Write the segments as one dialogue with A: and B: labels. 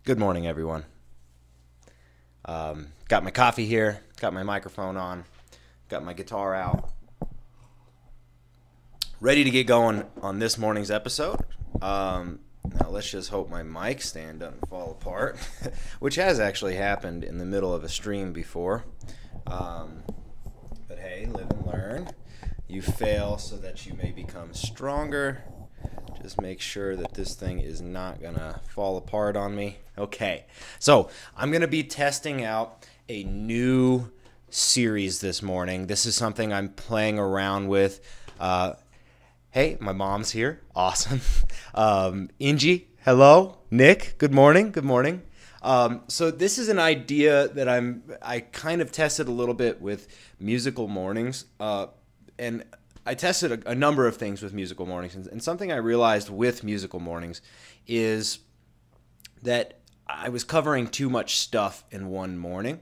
A: Good morning, everyone. Got my coffee here, got my microphone on, got my guitar out, ready to get going on this morning's episode. Now, let's just hope my mic stand doesn't fall apart, which has actually happened in the middle of a stream before. Um, but hey, live and learn. You fail so that you may become stronger. Just make sure that this thing is not going to fall apart on me. Okay, so I'm going to be testing out a new series this morning. This is something I'm playing around with. Hey, my mom's here. Awesome. Ingie, hello. Nick, good morning. Good morning. So this is an idea that I kind of tested a little bit with musical mornings, and I tested a number of things with musical mornings, and something I realized with musical mornings is that I was covering too much stuff in one morning.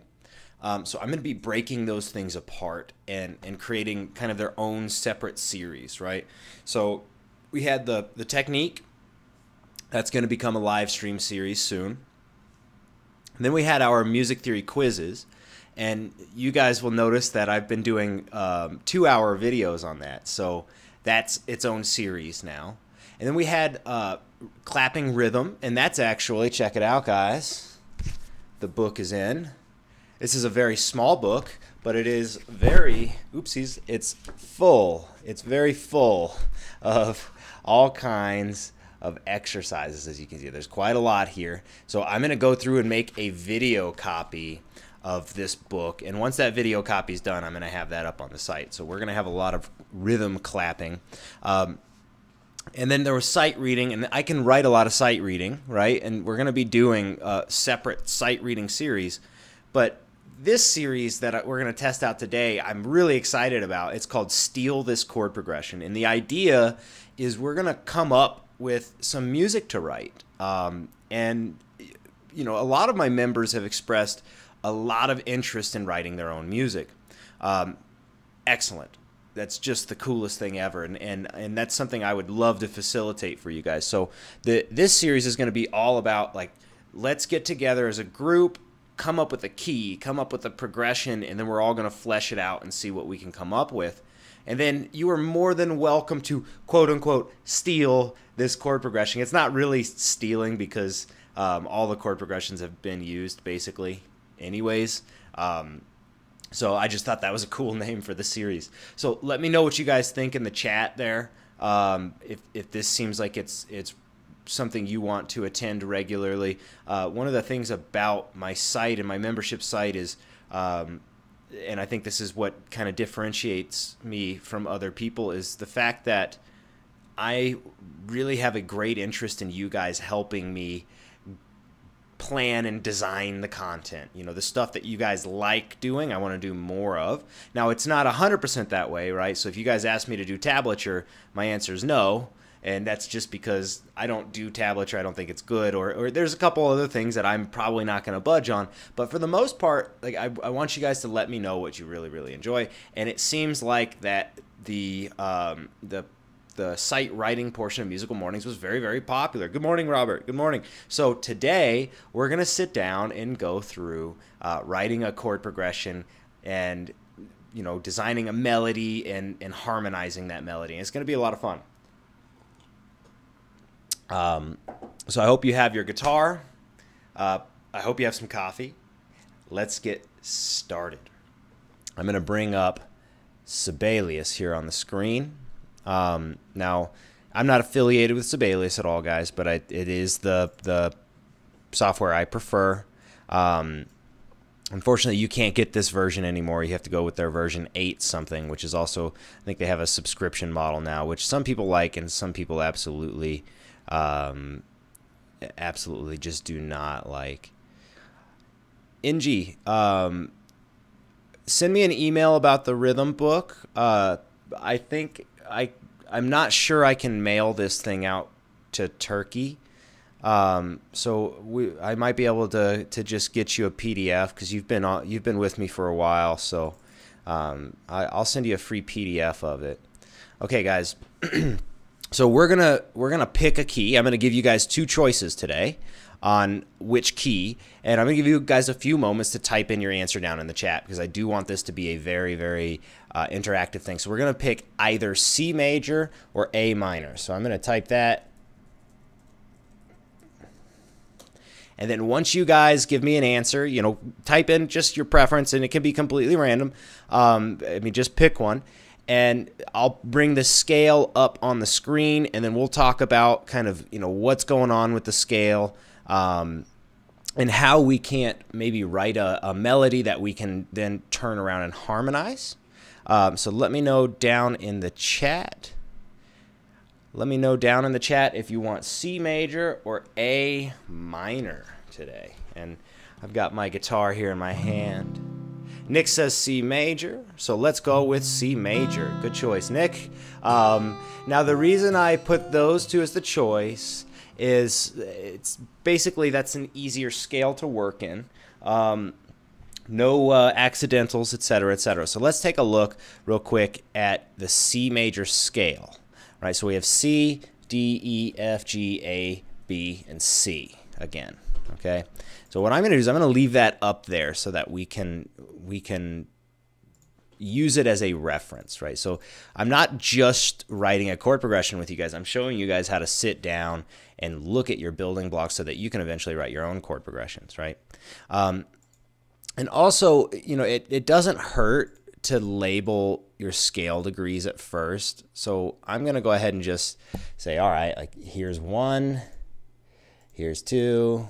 A: So I'm going to be breaking those things apart and creating kind of their own separate series, right? So we had the technique. That's going to become a live stream series soon. And then we had our music theory quizzes. And you guys will notice that I've been doing 2-hour videos on that. So that's its own series now. And then we had clapping rhythm. And that's actually, check it out, guys. The book is in. This is a very small book, but it is very, oopsies, it's full. It's very full of all kinds of exercises, as you can see. There's quite a lot here. So I'm going to go through and make a video copy of this book. And once that video copy is done, I'm going to have that up on the site. So we're going to have a lot of rhythm clapping. And then there was sight reading, and I can write a lot of sight reading, right? And we're going to be doing a separate sight reading series. But this series that we're going to test out today, I'm really excited about. It's called Steal This Chord Progression. And the idea is we're going to come up with some music to write. And, you know, a lot of my members have expressed a lot of interest in writing their own music. Excellent. That's just the coolest thing ever. And that's something I would love to facilitate for you guys. So this series is going to be all about, like, let's get together as a group, come up with a key, come up with a progression, and then we're all going to flesh it out and see what we can come up with. And then you are more than welcome to, quote unquote, steal this chord progression. It's not really stealing because all the chord progressions have been used basically anyways. So I just thought that was a cool name for the series. So let me know what you guys think in the chat there. If this seems like it's something you want to attend regularly. One of the things about my site and my membership site is, and I think this is what kind of differentiates me from other people, is the fact that I really have a great interest in you guys helping me plan and design the content. You know, the stuff that you guys like doing, I want to do more of. Now, it's not 100% that way, right? So if you guys ask me to do tablature, my answer is no. And that's just because I don't do tablature. I don't think it's good. Or there's a couple other things that I'm probably not going to budge on. But for the most part, like I want you guys to let me know what you really, really enjoy. And it seems like that the sight writing portion of Musical Mornings was very, very popular. Good morning, Robert. Good morning. So today we're going to sit down and go through writing a chord progression and, you know, designing a melody and harmonizing that melody. And it's going to be a lot of fun. So I hope you have your guitar. I hope you have some coffee. Let's get started. I'm going to bring up Sibelius here on the screen. Now, I'm not affiliated with Sibelius at all, guys, but it is the software I prefer. Unfortunately, you can't get this version anymore. You have to go with their version 8 something, which is also, I think they have a subscription model now, which some people like and some people absolutely just do not like. Ingie, send me an email about the rhythm book. I think I'm not sure I can mail this thing out to Turkey. So I might be able to just get you a PDF because you've been with me for a while. So I'll send you a free PDF of it. Okay, guys. So we're gonna pick a key. I'm gonna give you guys two choices today on which key, and I'm gonna give you guys a few moments to type in your answer down in the chat, because I do want this to be a very, very interactive thing. So we're gonna pick either C major or A minor. So I'm gonna type that. And then once you guys give me an answer, you know, type in just your preference, and it can be completely random. I mean, just pick one, and I'll bring the scale up on the screen, and then we'll talk about kind of, you know, what's going on with the scale, and how we can't maybe write a melody that we can then turn around and harmonize. So let me know down in the chat. Let me know down in the chat if you want C major or A minor today. And I've got my guitar here in my hand. Nick says C major, so let's go with C major. Good choice, Nick. Now the reason I put those two as the choice is it's basically that's an easier scale to work in. No accidentals, etc., etc. So let's take a look real quick at the C major scale. Right, so we have C, D, E, F, G, A, B, and C again. Okay, so what I'm going to do is I'm going to leave that up there so that we can use it as a reference. Right, so I'm not just writing a chord progression with you guys. I'm showing you guys how to sit down and look at your building blocks so that you can eventually write your own chord progressions. Right, and also, you know, it doesn't hurt to label your scale degrees at first. So I'm going to go ahead and just say, all right, like here's 1, here's 2,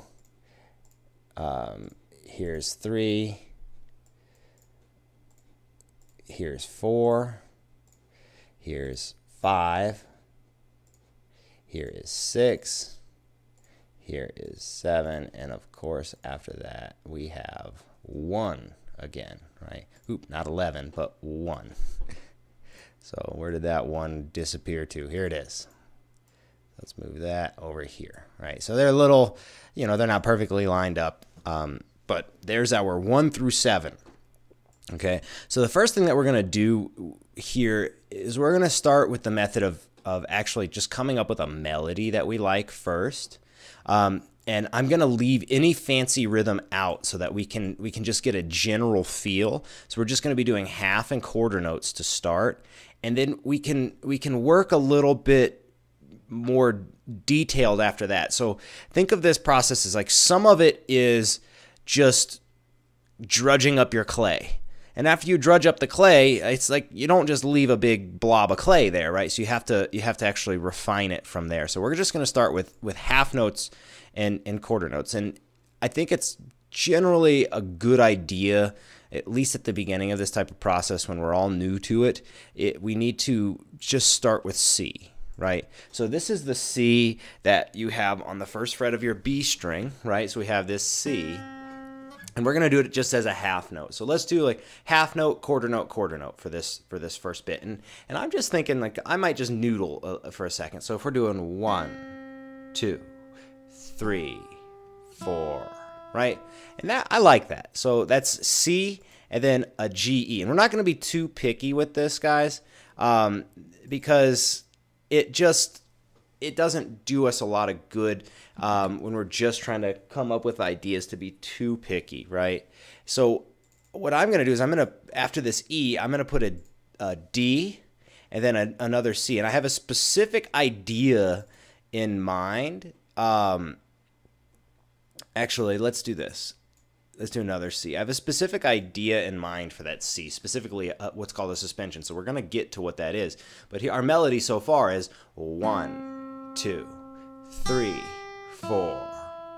A: here's 3, here's 4, here's 5, here is 6, here is 7, and of course after that we have 1 again, right? Oop, not 11, but 1. So where did that 1 disappear to? Here it is. Let's move that over here, right? So they're a little, you know, they're not perfectly lined up, but there's our 1 through 7. Okay, so the first thing that we're going to do here is we're going to start with the method of actually just coming up with a melody that we like first. And I'm going to leave any fancy rhythm out so that we can just get a general feel. So we're just going to be doing half and quarter notes to start, and then we can work a little bit more detailed after that. So think of this process as like some of it is just drudging up your clay. And after you drudge up the clay, it's like you don't just leave a big blob of clay there, right? So you have to actually refine it from there. So we're just going to start with half notes and quarter notes. And I think it's generally a good idea, at least at the beginning of this type of process when we're all new to it, we need to just start with C, right? So this is the C that you have on the first fret of your B string, right? So we have this C, and we're going to do it just as a half note. So let's do like half note, quarter note for this first bit. And I'm just thinking like I might just noodle for a second. So if we're doing 1, 2, 3, 4, right? And that I like that. So that's C and then a G, E. And we're not going to be too picky with this, guys, because it doesn't do us a lot of good when we're just trying to come up with ideas to be too picky, right? So what I'm going to do is after this E, I'm going to put a D and then another C. And I have a specific idea in mind. Actually, let's do this. Let's do another C. I have a specific idea in mind for that C, specifically what's called a suspension. So we're going to get to what that is. But here, our melody so far is 1, 2, 3, 4.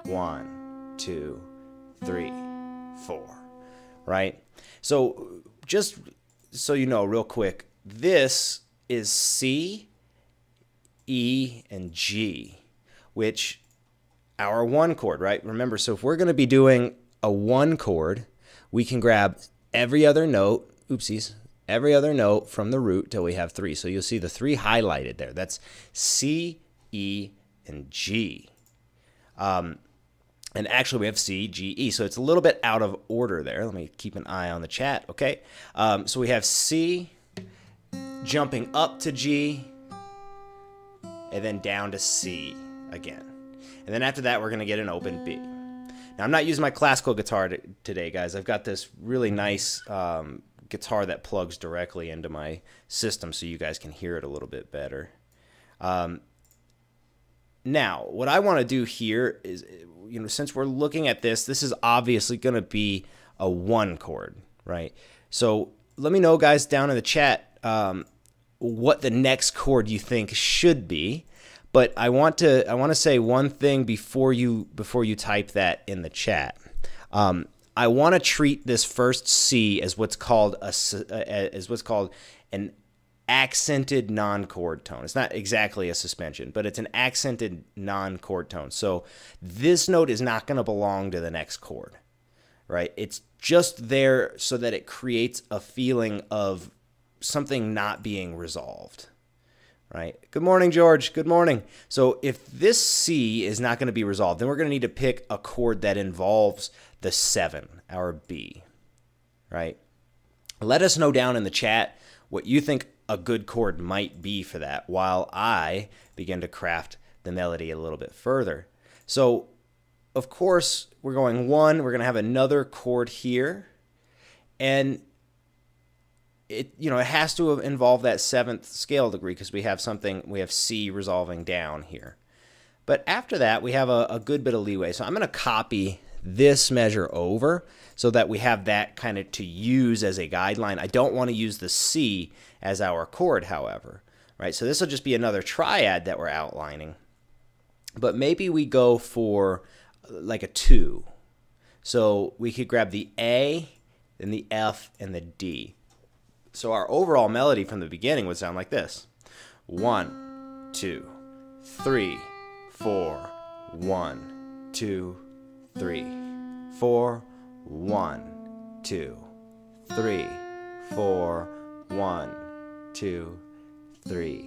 A: 1, 2, 3, 4. Right? So just so you know real quick, this is C, E, and G, which our 1 chord, right? Remember, so if we're going to be doing a 1 chord, we can grab every other note, every other note from the root till we have 3. So you'll see the 3 highlighted there. That's C, E, and G. And actually we have C, G, E. So it's a little bit out of order there. Let me keep an eye on the chat, okay? So we have C jumping up to G, and then down to C again. And then after that, we're going to get an open B. Now, I'm not using my classical guitar today, guys. I've got this really nice guitar that plugs directly into my system so you guys can hear it a little bit better. Now, what I want to do here is, since we're looking at this is obviously going to be a 1 chord, right? So let me know, guys, down in the chat what the next chord you think should be. But I want to say one thing before you type that in the chat. I want to treat this first C as what's called an accented non-chord tone. It's not exactly a suspension, but it's an accented non-chord tone. So this note is not going to belong to the next chord, right? It's just there so that it creates a feeling of something not being resolved, right? Good morning, George. Good morning. So if this C is not going to be resolved, then we're going to need to pick a chord that involves the 7, our B, right? Let us know down in the chat what you think a good chord might be for that while I begin to craft the melody a little bit further. So, of course, we're going 1. We're going to have another chord here. And it has to involve that 7th scale degree because we have C resolving down here. But after that, we have a good bit of leeway. So I'm going to copy this measure over so that we have that kind of to use as a guideline. I don't want to use the C as our chord, however, right? So this will just be another triad that we're outlining. But maybe we go for like a 2. So we could grab the A, then the F, and the D. So our overall melody from the beginning would sound like this. 1, 2, 3, 4, 1, 2, 3, 4, 1, 2, 3, 4, 1, 2, 3,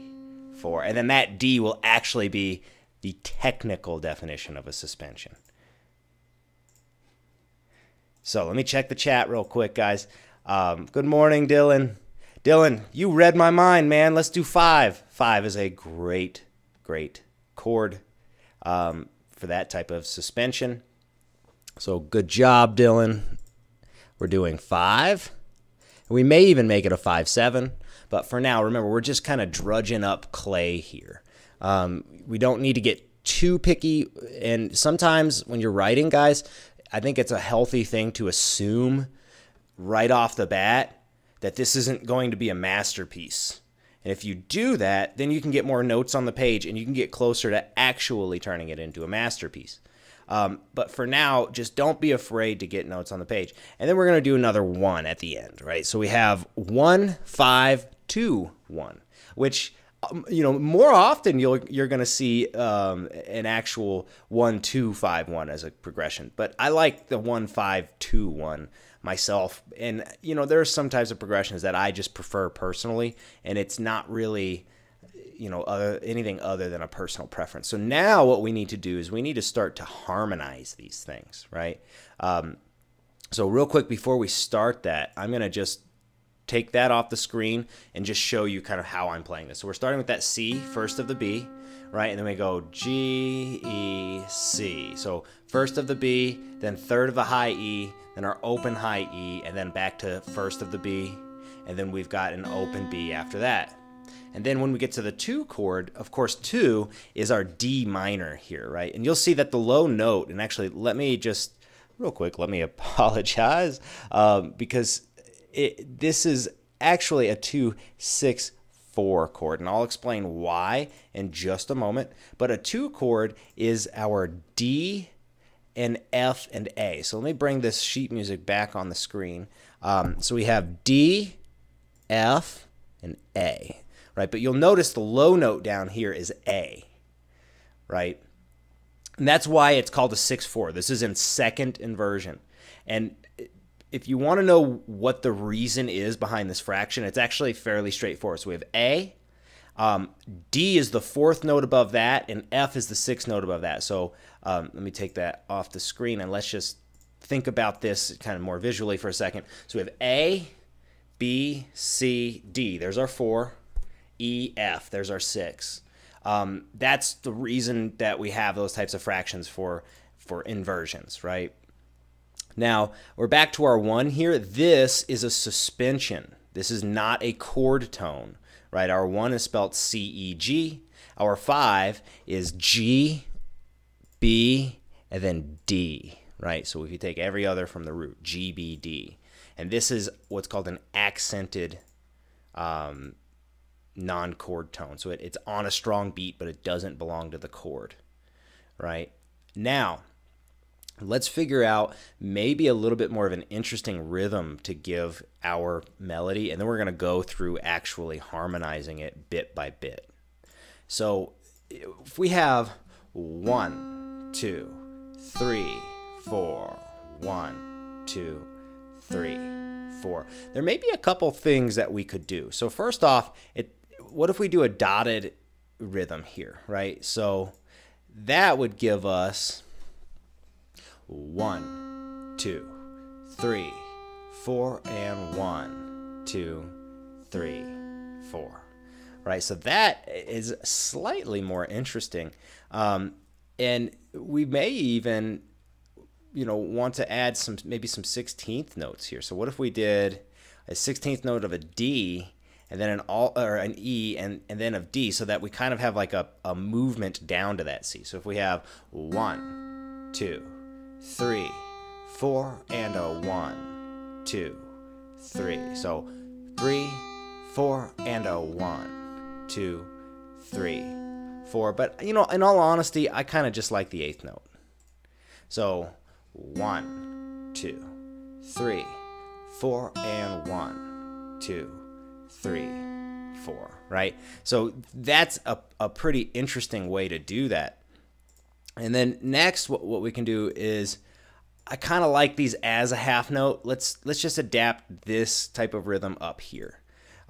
A: 4. And then that D will actually be the technical definition of a suspension. So let me check the chat real quick, guys. Good morning, Dylan. Dylan, you read my mind, man. Let's do 5. 5 is a great chord for that type of suspension. So good job, Dylan. We're doing 5. We may even make it a 5/7, but for now, remember, we're just kind of drudging up clay here. We don't need to get too picky, and sometimes when you're writing, guys, I think it's a healthy thing to assume right off the bat that this isn't going to be a masterpiece. And if you do that, then you can get more notes on the page and you can get closer to actually turning it into a masterpiece. But for now, just don't be afraid to get notes on the page. And then we're going to do another 1 at the end, right? So we have 1, 5, 2, 1, which, more often you're going to see an actual 1, 2, 5, 1 as a progression. But I like the 1, 5, 2, 1 myself. And, there are some types of progressions that I just prefer personally, and it's not really anything other than a personal preference. So now what we need to do is we need to start to harmonize these things, right? So real quick before we start that, I'm going to just take that off the screen and just show you kind of how I'm playing this. So we're starting with that C, first of the B, right? And then we go G, E, C. So first of the B, then third of the high E, then our open high E, and then back to first of the B, and then we've got an open B after that. And then when we get to the 2 chord, of course 2 is our D minor here, right? And you'll see that the low note, and actually let me just, real quick, let me apologize, because this is actually a 2, 6, 4 chord, and I'll explain why in just a moment. But a 2 chord is our D and F and A. So let me bring this sheet music back on the screen. So we have D, F, and A. Right, but you'll notice the low note down here is A, right? And that's why it's called a 6/4. This is in second inversion. And if you want to know what the reason is behind this fraction, it's actually fairly straightforward. So we have A, D is the 4th note above that, and F is the 6th note above that. So let me take that off the screen, and let's just think about this kind of more visually for a second. So we have A, B, C, D. There's our 4. E, F, there's our 6. That's the reason that we have those types of fractions for inversions, right? Now, we're back to our 1 here. This is a suspension. This is not a chord tone, right? Our 1 is spelled C-E-G. Our 5 is G, B, and then D, right? So if you take every other from the root, G, B, D. And this is what's called an accented non-chord tone. So it's on a strong beat, but it doesn't belong to the chord, right? Now, let's figure out maybe a little bit more of an interesting rhythm to give our melody, and then we're going to go through actually harmonizing it bit by bit. So if we have 1, 2, 3, 4, 1, 2, 3, 4. There may be a couple things that we could do. So first off, what if we do a dotted rhythm here, right? So that would give us 1, 2, 3, 4, and 1, 2, 3, 4. Right, so that is slightly more interesting, and we may even, want to add maybe some 16th notes here. So what if we did a 16th note of a D, and then an E, and then of D, so that we kind of have like a movement down to that C. So if we have 1, 2, 3, 4, and a 1, 2, 3. So 3, 4, and a 1, 2, 3, 4. But in all honesty, I kind of just like the 8th note. So 1, 2, 3, 4, and 1, 2, 3, 4. Right? So that's a pretty interesting way to do that. And then next, what we can do is, I kind of like these as a half note. Let's just adapt this type of rhythm up here.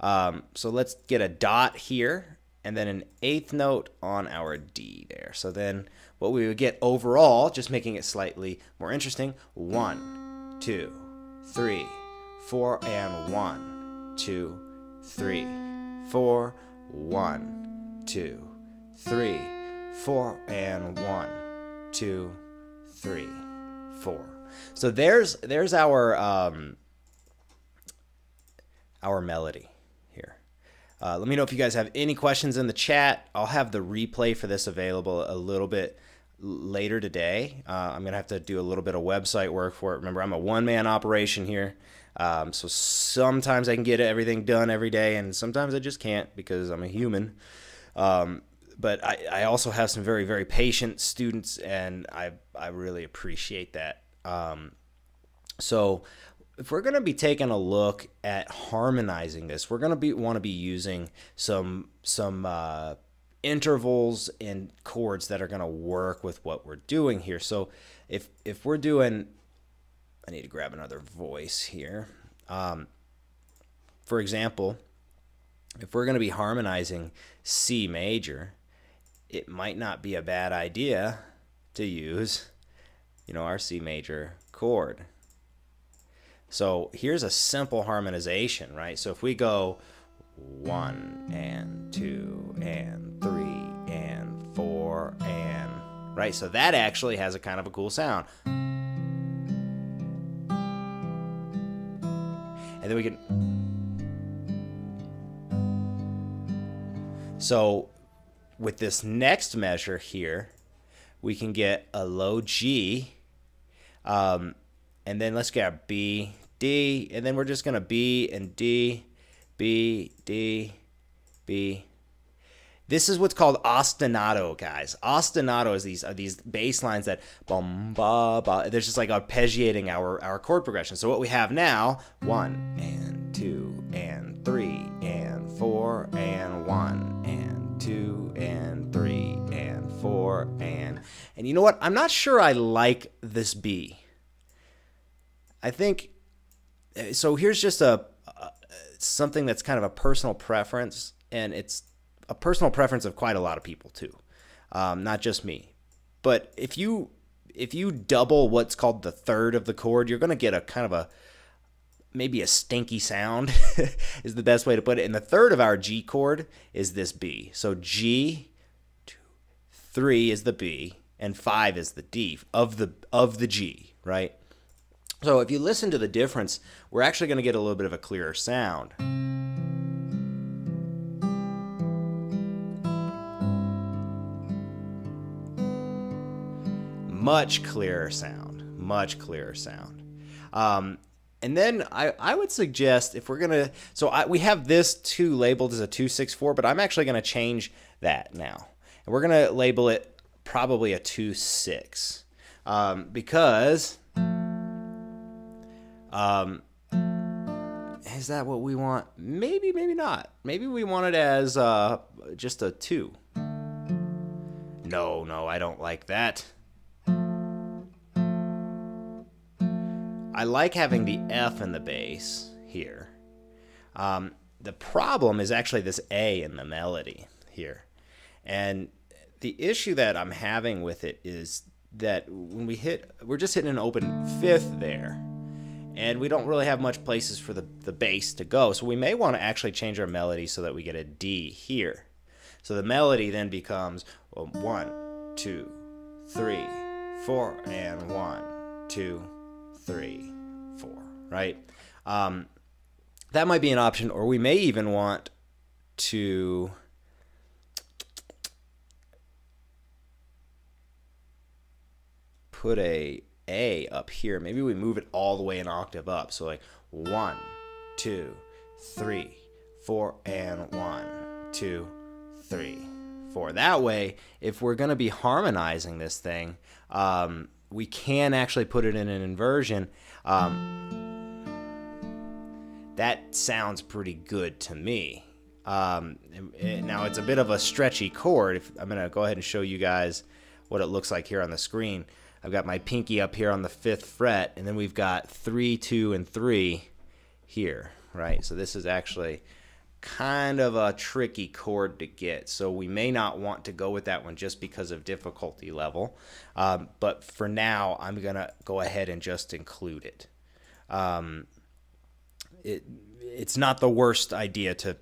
A: So let's get a dot here, and then an 8th note on our D there. So then what we would get overall, just making it slightly more interesting, 1, 2, 3, 4, and 1, 2, 3, 4, 1, 2, 3, 4, and 1, 2, 3, 4. So there's our melody here. Let me know if you guys have any questions in the chat. I'll have the replay for this available a little bit later today. I'm going to have to do a little bit of website work for it. Remember, I'm a one-man operation here. So sometimes I can get everything done every day, and sometimes I just can't because I'm a human. But I also have some very, very patient students, and I really appreciate that. So if we're going to be taking a look at harmonizing this, we're going to want to be using some intervals and chords that are going to work with what we're doing here. So if we're doing, I need to grab another voice here. For example, if we're going to be harmonizing C major, it might not be a bad idea to use, our C major chord. So here's a simple harmonization, right? So if we go 1 and 2 and 3 and 4 and, right? So that actually has a kind of a cool sound. And then we can, so with this next measure here, we can get a low G, and then let's get a B, D, and then we're just going to B and D, B, D, B. This is what's called ostinato, guys. Ostinato is these bass lines that bum ba ba. There's just like arpeggiating our chord progression. So what we have now, 1 and 2 and 3 and 4 and 1 and 2 and 3 and 4 and you know what? I'm not sure I like this B. I think so. Here's just something that's kind of a personal preference, and it's a personal preference of quite a lot of people too, not just me. But if you double what's called the third of the chord, you're going to get a kind of maybe a stinky sound is the best way to put it. And the third of our G chord is this B. So G, 3 is the B, and 5 is the D of the G, right? So if you listen to the difference, we're actually going to get a little bit of a clearer sound. Much clearer sound, much clearer sound. And then I would suggest if we're going to, we have this 2 labeled as a 2-6-4, but I'm actually going to change that now. And we're going to label it probably a 2-6 because is that what we want? Maybe, maybe not. Maybe we want it as just a 2. No, I don't like that. I like having the F in the bass here. The problem is actually this A in the melody here. And the issue that I'm having with it is that when we're just hitting an open 5th there. And we don't really have much places for the bass to go. So we may want to actually change our melody so that we get a D here. So the melody then becomes 1, 2, 3, 4, and 1, 2, 3, 4, right? That might be an option, or we may even want to put a up here. Maybe we move it all the way an octave up. So like 1, 2, 3, 4, and 1, 2, 3, 4. That way, if we're going to be harmonizing this thing, we can actually put it in an inversion. That sounds pretty good to me. Now, it's a bit of a stretchy chord. I'm going to go ahead and show you guys what it looks like here on the screen. I've got my pinky up here on the 5th fret, and then we've got 3, 2, and 3 here, right? So this is actually kind of a tricky chord to get. So we may not want to go with that one just because of difficulty level. But for now, I'm going to go ahead and just include it. It's not the worst idea to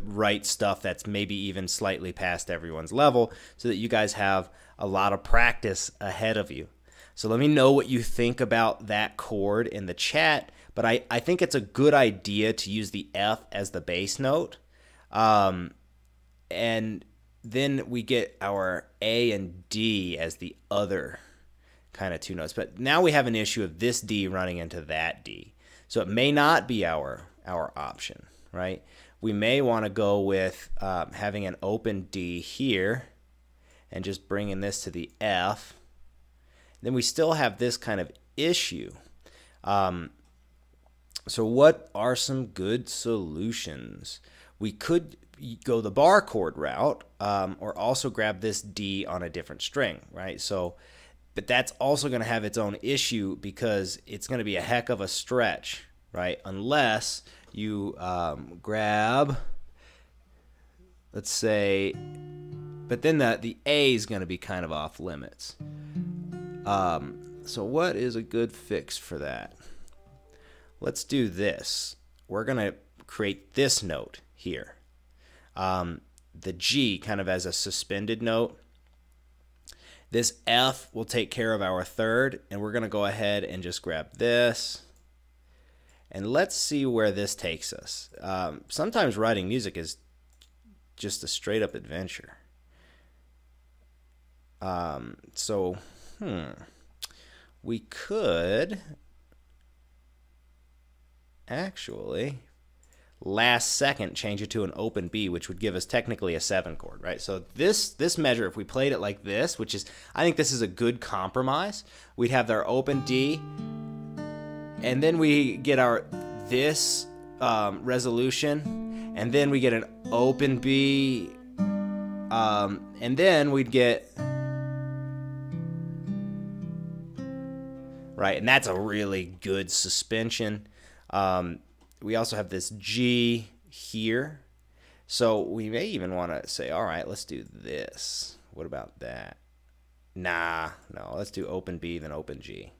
A: write stuff that's maybe even slightly past everyone's level so that you guys have a lot of practice ahead of you. So let me know what you think about that chord in the chat, but I think it's a good idea to use the F as the bass note. And then we get our A and D as the other kind of 2 notes. But now we have an issue of this D running into that D. So it may not be our option, right? We may want to go with having an open D here and just bringing this to the F. Then we still have this kind of issue. So what are some good solutions? We could go the bar chord route, or also grab this D on a different string, right? So, but that's also going to have its own issue because it's going to be a heck of a stretch, right? Unless you grab, let's say, but then the A is going to be kind of off limits. So what is a good fix for that? Let's do this. We're going to create this note here. The G kind of as a suspended note. This F will take care of our 3rd, and we're going to go ahead and just grab this. And let's see where this takes us. Sometimes writing music is just a straight up adventure. We could actually last second change it to an open B, which would give us technically a 7 chord, right? So this measure, if we played it like this, which is, I think this is a good compromise, we'd have our open D, and then we get this resolution, and then we get an open B, and then we'd get, right, and that's a really good suspension. We also have this G here. So we may even want to say, all right, let's do this. What about that? No, let's do open B, then open G.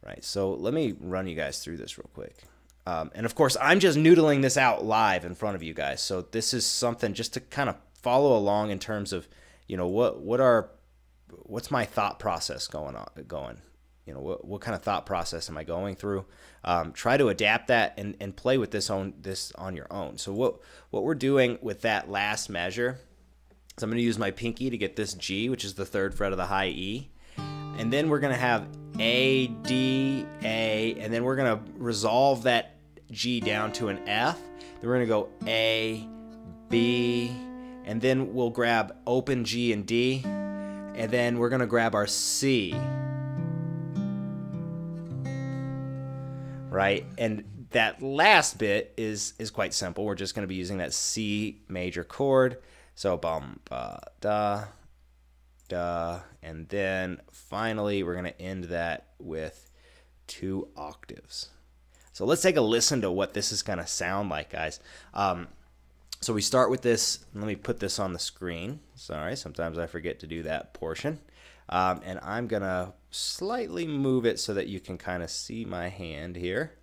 A: Right, so let me run you guys through this real quick. And of course, I'm just noodling this out live in front of you guys. So this is something just to kind of follow along in terms of what's my thought process going. What kind of thought process am I going through? Try to adapt that and play with this on your own. So what we're doing with that last measure is I'm going to use my pinky to get this G, which is the 3rd fret of the high E. And then we're going to have A, D, A, and then we're going to resolve that G down to an F. Then we're going to go A, B, and then we'll grab open G and D, and then we're going to grab our C. Right? And that last bit is quite simple. We're just going to be using that C major chord. So bum, ba, da, da, and then finally we're going to end that with 2 octaves. So let's take a listen to what this is going to sound like, guys. So we start with this. Let me put this on the screen. Sorry, sometimes I forget to do that portion. And I'm going to slightly move it so that you can kind of see my hand here.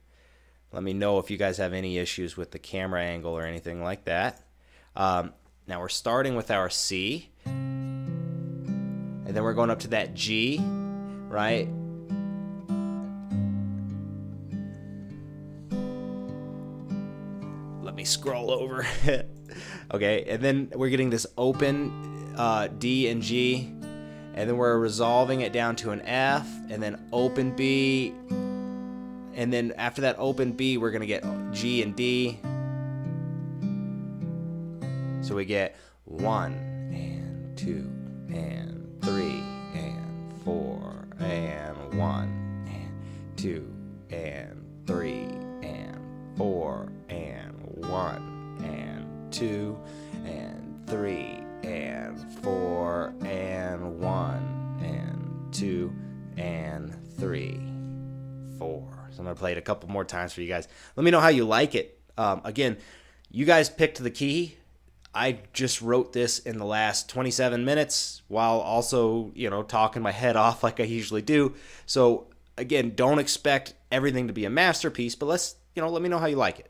A: Let me know if you guys have any issues with the camera angle or anything like that. Now we're starting with our C, and then we're going up to that G, right? Let me scroll over. Okay, and then we're getting this open D and G, and then we're resolving it down to an F, and then open B, and then after that open B, we're going to get G and D. So we get 1 and 2 and 3 and 4 and 1 and 2 and 3 and 4 and 1 and 2 and 3 and 4 and 1 and 2 and 3, 4. So I'm going to play it a couple more times for you guys. Let me know how you like it. Again, you guys picked the key. I just wrote this in the last 27 minutes while also, talking my head off like I usually do. So again, don't expect everything to be a masterpiece, but let me know how you like it.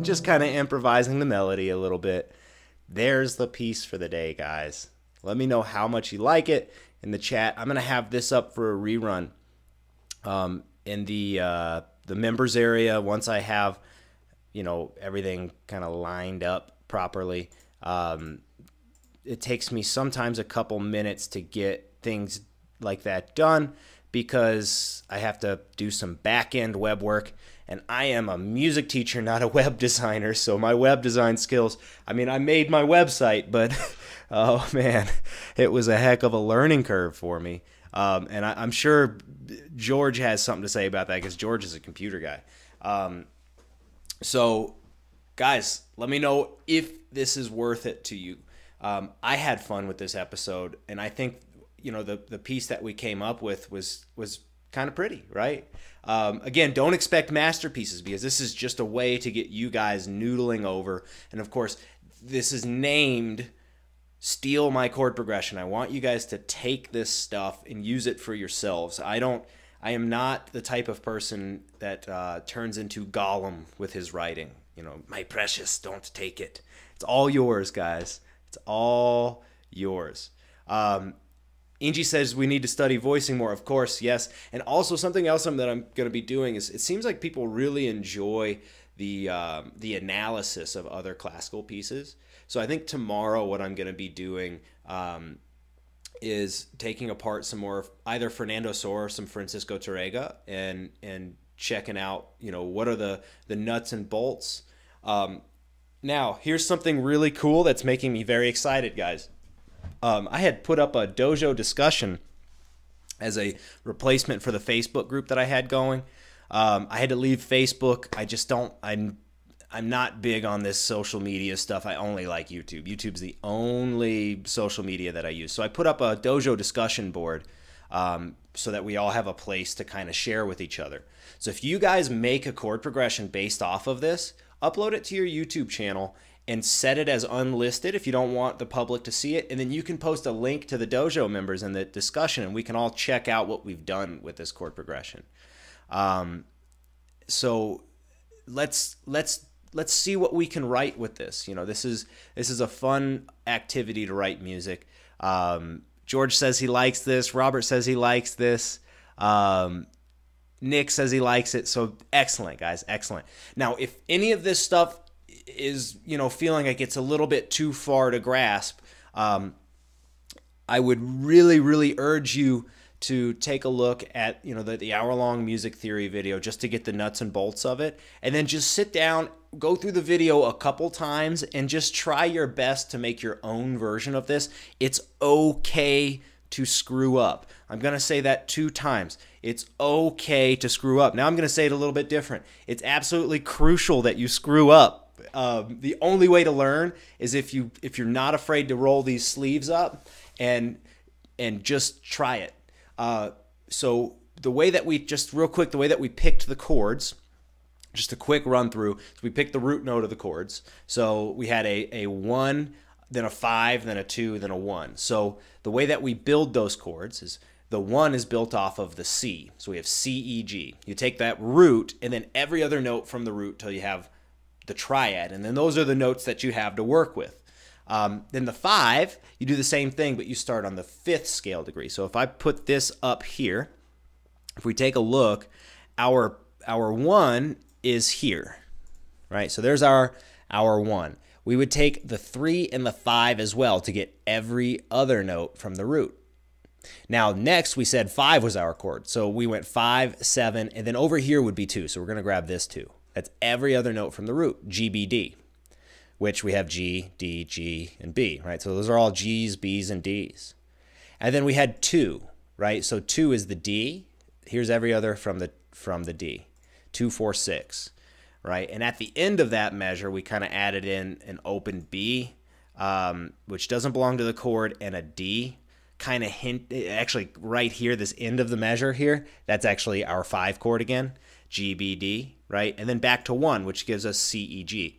A: Just kind of improvising the melody a little bit. There's the piece for the day, guys. Let me know how much you like it in the chat. I'm going to have this up for a rerun in the members area once I have, everything kind of lined up properly. It takes me sometimes a couple minutes to get things like that done because I have to do some back-end web work. And I am a music teacher, not a web designer, so my web design skills, I made my website, but, oh man, it was a heck of a learning curve for me. And I'm sure George has something to say about that because George is a computer guy. So, guys, let me know if this is worth it to you. I had fun with this episode, and I think, the piece that we came up with was kind of pretty, right? Again, don't expect masterpieces because this is just a way to get you guys noodling over. And of course, this is named steal my chord progression. I want you guys to take this stuff and use it for yourselves. I am not the type of person that turns into Gollum with his writing. You know, my precious, don't take it. It's all yours, guys. It's all yours. Angie says we need to study voicing more. Of course, yes. And also something else that I'm going to be doing is, it seems like people really enjoy the analysis of other classical pieces. So I think tomorrow what I'm going to be doing is taking apart some more of either Fernando Sor or some Francisco Tárrega and checking out, you know, what are the nuts and bolts. Now, here's something really cool that's making me very excited, guys. I had put up a Dojo discussion as a replacement for the Facebook group that I had going. I had to leave Facebook. I'm not big on this social media stuff. I only like YouTube. YouTube's the only social media that I use. So I put up a Dojo discussion board so that we all have a place to kind of share with each other. So if you guys make a chord progression based off of this, upload it to your YouTube channel and set it as unlisted if you don't want the public to see it. And then you can post a link to the Dojo members in the discussion, and we can all check out what we've done with this chord progression. So let's see what we can write with this. You know, this is a fun activity to write music. George says he likes this. Robert says he likes this. Nick says he likes it. So excellent, guys. Excellent. Now, if any of this stuff is, you know, feeling like it's a little bit too far to grasp, I would really, really urge you to take a look at, you know, the hour-long music theory video just to get the nuts and bolts of it. And then just sit down, go through the video a couple times, and just try your best to make your own version of this. It's okay to screw up. I'm going to say that 2 times. It's okay to screw up. Now I'm going to say it a little bit different. It's absolutely crucial that you screw up. The only way to learn is if you're not afraid to roll these sleeves up and just try it. So the way that we the way that we picked the chords, just a quick run through. So we picked the root note of the chords. So we had a 1, then a 5, then a 2, then a 1. So the way that we build those chords is the 1 is built off of the C. So we have C, E, G. You take that root and then every other note from the root till you have the triad. And then those are the notes that you have to work with. Then the 5, you do the same thing, but you start on the 5th scale degree. So if I put this up here, if we take a look, our 1 is here, right? So there's our 1. We would take the 3 and the 5 as well to get every other note from the root. Now next we said 5 was our chord. So we went 5, 7, and then over here would be 2. So we're going to grab this 2. That's every other note from the root, G, B, D, which we have G, D, G, and B, right? So those are all G's, B's, and D's. And then we had 2, right? So 2 is the D. Here's every other from the D. 2, 4, 6, right? And at the end of that measure, we kind of added in an open B, which doesn't belong to the chord, and a D. Kind of hint, actually right here, this end of the measure here, that's actually our 5 chord again, G, B, D, right? And then back to 1, which gives us C, E, G.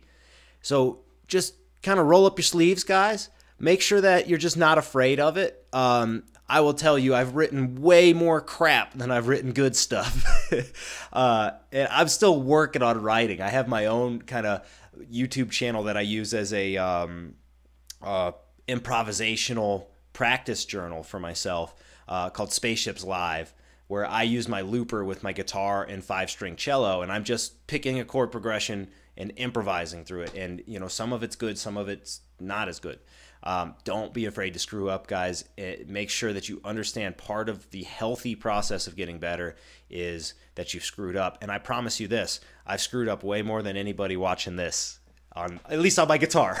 A: So just kind of roll up your sleeves, guys. Make sure that you're just not afraid of it. I will tell you, I've written way more crap than I've written good stuff. And I'm still working on writing. I have my own kind of YouTube channel that I use as a improvisational practice journal for myself called Spaceships Live, where I use my looper with my guitar and 5-string cello, and I'm just picking a chord progression and improvising through it. And, you know, some of it's good, some of it's not as good. Don't be afraid to screw up, guys. Make sure that you understand part of the healthy process of getting better is that you've screwed up. And I promise you this, I've screwed up way more than anybody watching this, at least on my guitar.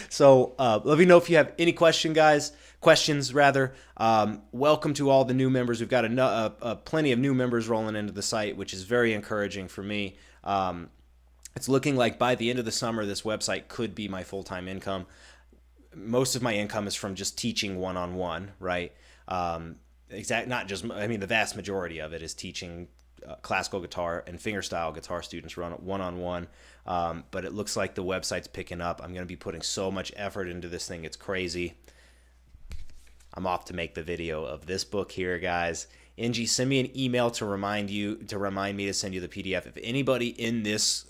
A: So let me know if you have any questions, guys. Welcome to all the new members. We've got plenty of new members rolling into the site, which is very encouraging for me. It's looking like by the end of the summer, this website could be my full-time income. Most of my income is from just teaching one-on-one, right? The vast majority of it is teaching classical guitar and fingerstyle guitar students run it one-on-one. But it looks like the website's picking up. I'm going to be putting so much effort into this thing. It's crazy. I'm off to make the video of this book here, guys. Angie, send me an email to remind me to send you the PDF. If anybody in this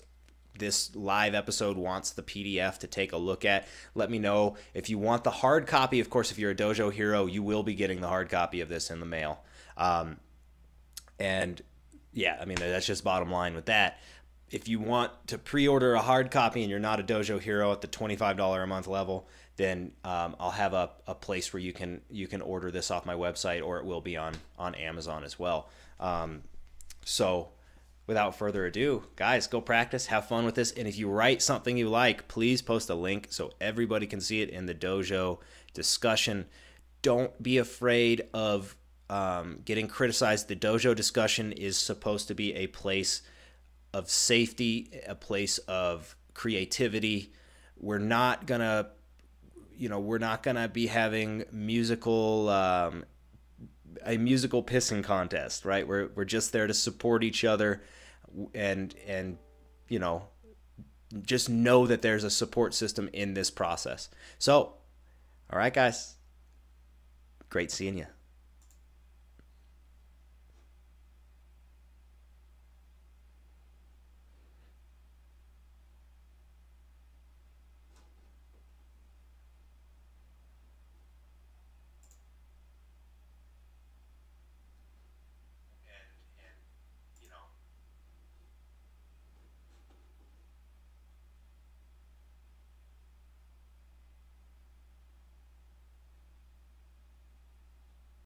A: live episode wants the PDF to take a look at, let me know. If you want the hard copy, of course, if you're a Dojo hero, you will be getting the hard copy of this in the mail. And yeah, I mean, that's just bottom line with that. If you want to pre-order a hard copy and you're not a Dojo hero at the $25 a month level, then I'll have a place where you can order this off my website, or it will be on Amazon as well. So without further ado, guys, go practice, have fun with this. And if you write something you like, please post a link so everybody can see it in the Dojo discussion. Don't be afraid of getting criticized. The Dojo discussion is supposed to be a place of safety, a place of creativity. We're not gonna be having a musical pissing contest, right? We're just there to support each other, and just know that there's a support system in this process. So, all right, guys, great seeing you.